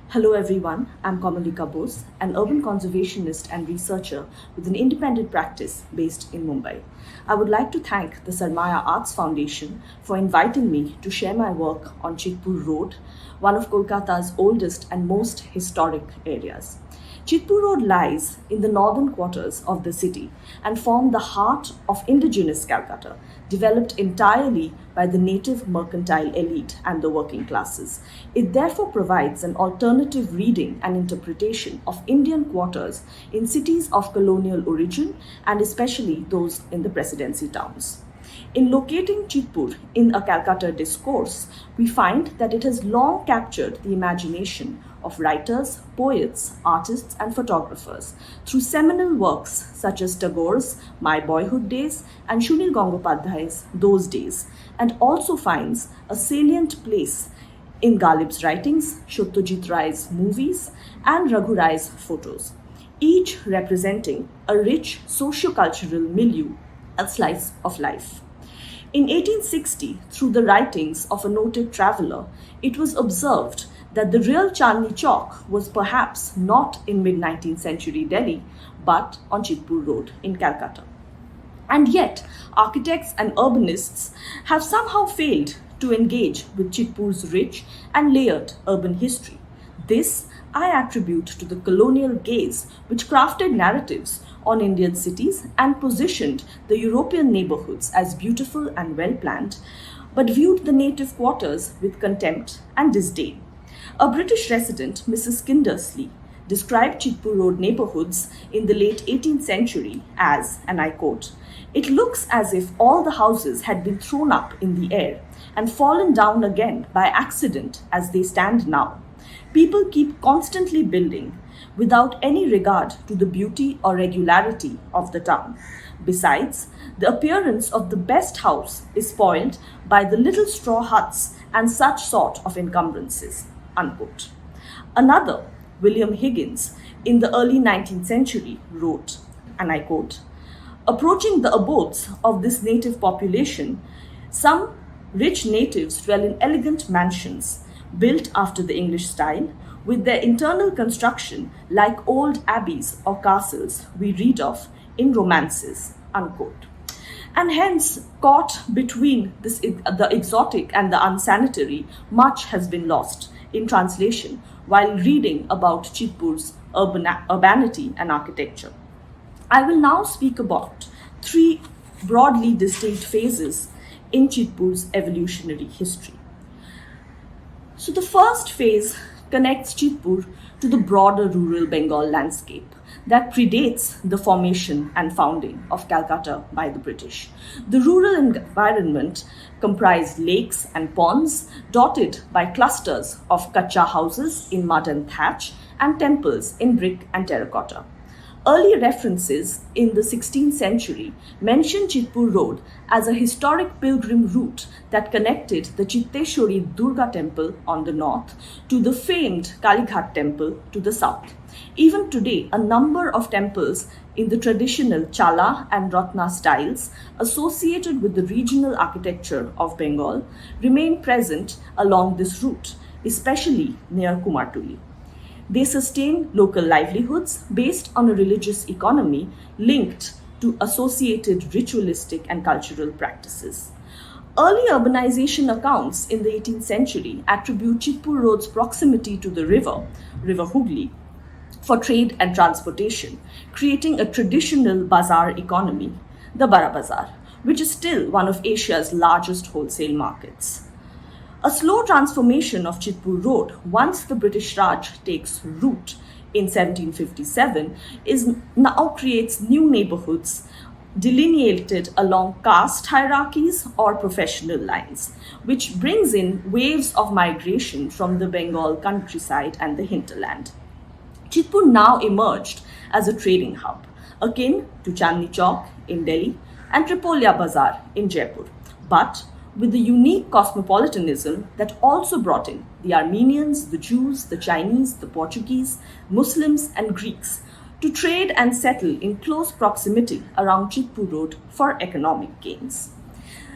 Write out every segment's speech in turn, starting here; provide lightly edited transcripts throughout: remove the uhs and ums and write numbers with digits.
Hello everyone, I'm Kamalika Bose, an urban conservationist and researcher with an independent practice based in Mumbai. I would like to thank the Sarmaya Arts Foundation for inviting me to share my work on Chitpur Road, one of Kolkata's oldest and most historic areas. Chitpur Road lies in the northern quarters of the city and form the heart of indigenous Calcutta, developed entirely by the native mercantile elite and the working classes. It therefore provides an alternative reading and interpretation of Indian quarters in cities of colonial origin and especially those in the presidency towns. In locating Chitpur in a Calcutta discourse, we find that it has long captured the imagination of writers, poets, artists, and photographers through seminal works such as Tagore's My Boyhood Days and Sunil Gangopadhyay's Those Days, and also finds a salient place in Ghalib's writings, Satyajit Ray's movies, and Raghu Rai's photos, each representing a rich socio-cultural milieu, a slice of life. In 1860, through the writings of a noted traveller, it was observed that the real Chandni Chowk was perhaps not in mid-19th century Delhi, but on Chitpur Road in Calcutta. And yet, architects and urbanists have somehow failed to engage with Chitpur's rich and layered urban history. This I attribute to the colonial gaze which crafted narratives on Indian cities and positioned the European neighborhoods as beautiful and well planned, but viewed the native quarters with contempt and disdain. A British resident, Mrs. Kindersley, described Chitpur Road neighborhoods in the late 18th century as, and I quote, "It looks as if all the houses had been thrown up in the air and fallen down again by accident as they stand now. People keep constantly building without any regard to the beauty or regularity of the town. Besides, the appearance of the best house is spoiled by the little straw huts and such sort of encumbrances." Unquote. Another, William Higgins, in the early 19th century wrote, and I quote, "Approaching the abodes of this native population, some rich natives dwell in elegant mansions, built after the English style, with their internal construction like old abbeys or castles we read of in romances." Unquote. And hence, caught between the exotic and the unsanitary, much has been lost in translation while reading about Chitpur's urbanity and architecture. I will now speak about three broadly distinct phases in Chitpur's evolutionary history. So the first phase connects Chitpur to the broader rural Bengal landscape that predates the formation and founding of Calcutta by the British. The rural environment comprised lakes and ponds dotted by clusters of kacha houses in mud and thatch and temples in brick and terracotta. Early references in the 16th century mention Chitpur Road as a historic pilgrim route that connected the Chitteshwari Durga temple on the north to the famed Kalighat temple to the south. Even today, a number of temples in the traditional Chala and Ratna styles associated with the regional architecture of Bengal remain present along this route, especially near Kumartuli. They sustain local livelihoods based on a religious economy linked to associated ritualistic and cultural practices. Early urbanization accounts in the 18th century attribute Chitpur Road's proximity to the river Hooghly, for trade and transportation, creating a traditional bazaar economy, the Bara Bazaar, which is still one of Asia's largest wholesale markets. A slow transformation of Chitpur Road once the British Raj takes root in 1757 now creates new neighborhoods delineated along caste hierarchies or professional lines, which brings in waves of migration from the Bengal countryside and the hinterland. Chitpur now emerged as a trading hub, akin to Chandni Chowk in Delhi and Tripolia Bazaar in Jaipur, but with the unique cosmopolitanism that also brought in the Armenians, the Jews, the Chinese, the Portuguese, Muslims, and Greeks to trade and settle in close proximity around Chitpur Road for economic gains.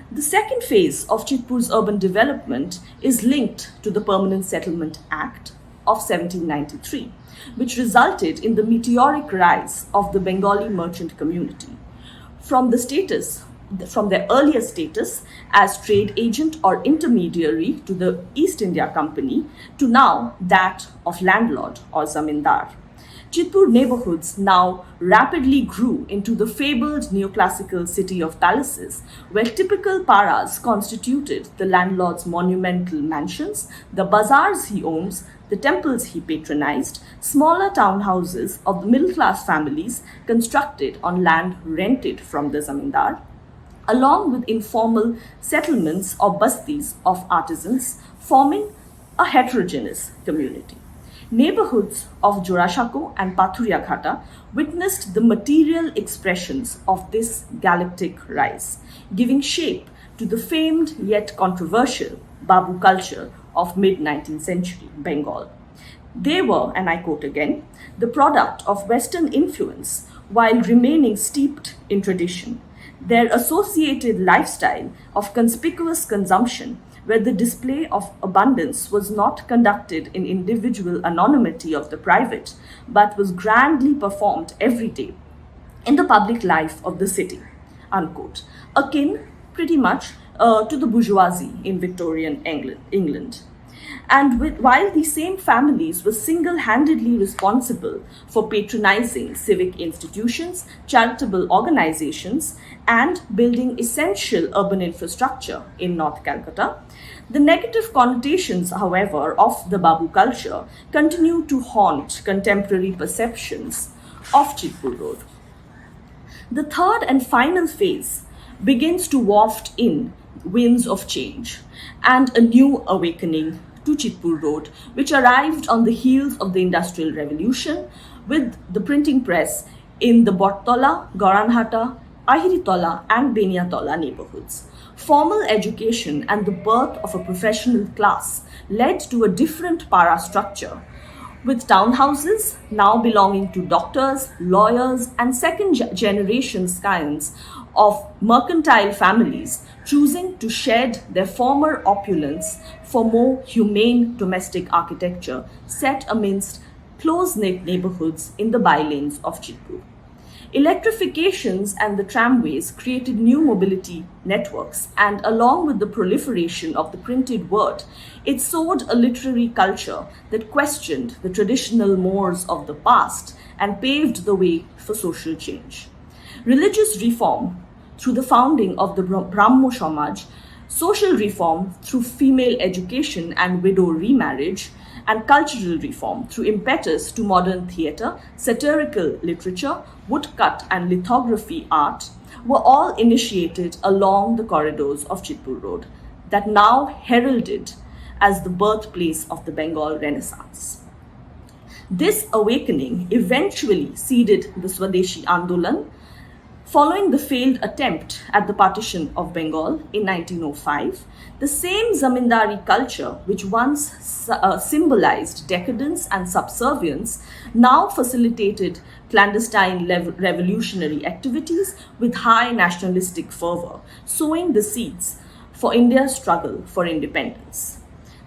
The second phase of Chitpur's urban development is linked to the Permanent Settlement Act of 1793, which resulted in the meteoric rise of the Bengali merchant community. From their earlier status as trade agent or intermediary to the East India Company to now that of landlord or zamindar. Chitpur neighborhoods now rapidly grew into the fabled neoclassical city of palaces, where typical paras constituted the landlord's monumental mansions, the bazaars he owns, the temples he patronized, smaller townhouses of the middle-class families constructed on land rented from the zamindar, along with informal settlements or bastis of artisans, forming a heterogeneous community. Neighborhoods of Jorashako and Pathuria Ghata witnessed the material expressions of this galactic rise, giving shape to the famed yet controversial Babu culture of mid-19th century Bengal. They were, and I quote again, the product of Western influence while remaining steeped in tradition. Their associated lifestyle of conspicuous consumption, where the display of abundance was not conducted in individual anonymity of the private, but was grandly performed every day in the public life of the city, unquote, akin pretty much to the bourgeoisie in Victorian England. And while these same families were single-handedly responsible for patronizing civic institutions, charitable organizations, and building essential urban infrastructure in North Calcutta, the negative connotations, however, of the Babu culture continue to haunt contemporary perceptions of Chitpur Road. The third and final phase begins to waft in winds of change and a new awakening to Chitpur Road, which arrived on the heels of the Industrial Revolution with the printing press in the Bortola, Goranhata, Ahiritola and Beniatola neighborhoods. Formal education and the birth of a professional class led to a different para structure, with townhouses now belonging to doctors, lawyers, and second-generation scions of mercantile families choosing to shed their former opulence for more humane domestic architecture set amidst close-knit neighborhoods in the bylanes of Chitpur. Electrifications and the tramways created new mobility networks, and along with the proliferation of the printed word, it sowed a literary culture that questioned the traditional mores of the past and paved the way for social change. Religious reform through the founding of the Brahmo Samaj, social reform through female education and widow remarriage, and cultural reform through impetus to modern theatre, satirical literature, woodcut and lithography art were all initiated along the corridors of Chitpur Road that now heralded as the birthplace of the Bengal Renaissance. This awakening eventually seeded the Swadeshi Andolan. Following the failed attempt at the partition of Bengal in 1905, the same zamindari culture, which once symbolized decadence and subservience, now facilitated clandestine revolutionary activities with high nationalistic fervor, sowing the seeds for India's struggle for independence.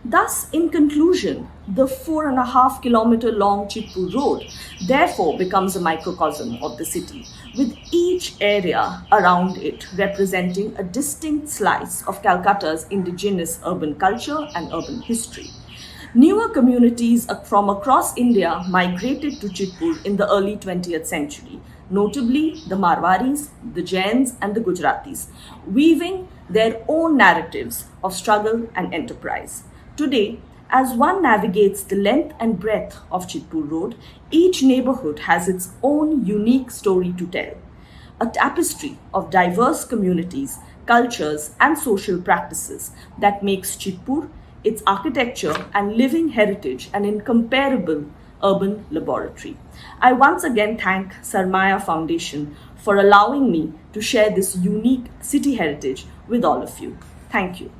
Thus, in conclusion, the 4.5 kilometer long Chitpur Road therefore becomes a microcosm of the city, with each area around it representing a distinct slice of Calcutta's indigenous urban culture and urban history. Newer communities from across India migrated to Chitpur in the early 20th century, notably the Marwaris, the Jains, and the Gujaratis, weaving their own narratives of struggle and enterprise. Today, as one navigates the length and breadth of Chitpur Road, each neighborhood has its own unique story to tell, a tapestry of diverse communities, cultures, and social practices that makes Chitpur, its architecture and living heritage, an incomparable urban laboratory. I once again thank Sarmaya Foundation for allowing me to share this unique city heritage with all of you. Thank you.